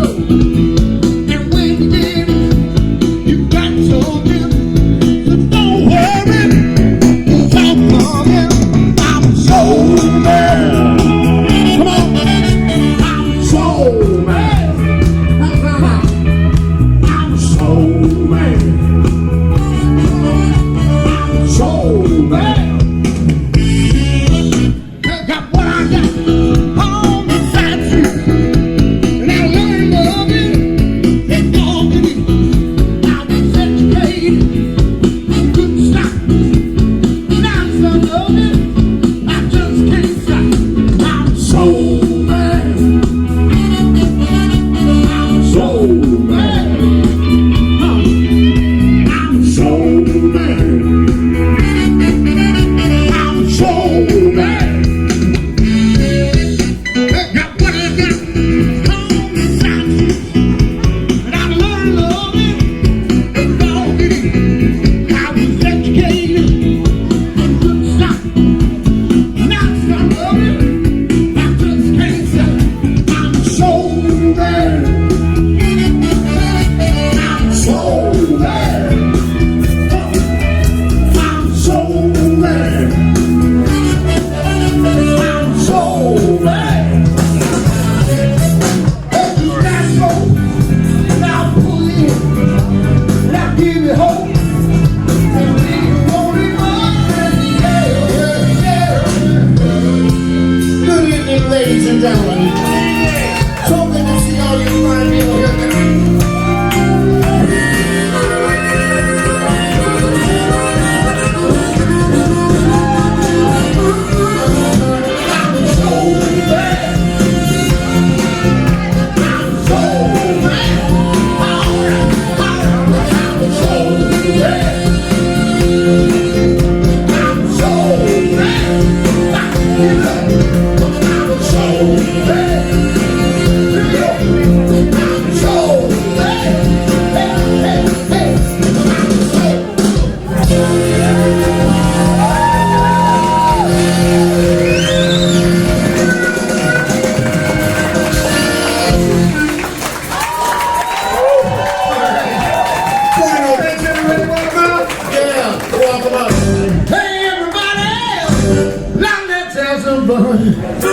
And when you get it, you got something. So don't worry, talk coming. I'm so mad. Come on, I'm so mad. I'm so mad. I'm so mad. Got what I got on the side street, and I learned loving and dogging it. I was educated, couldn't stop. Now I'm so loving, I just can't stop. I'm so mad. I'm so mad. I'm so mad. I'm so mad. Got what I got on the side street, and I learned loving and dogging it. I was educated, couldn't stop. Now I'm so loving, I just can't stop. I'm so mad. I'm so mad. I'm so mad. I'm so mad. Hey, you got soul, and I'll pull in, and I'll give you hope. And leave you wanting more. Yeah, yeah, yeah. Good evening, ladies and gentlemen. So good to see all you fine people here tonight. I'm so mad. I'm so mad. I'm so mad. I'm so mad. I'm so mad. I'm so mad. Hey, hey, hey. I'm so Thanks, everybody. Welcome. Yeah, welcome up. Hey, everybody. Long let's have some fun.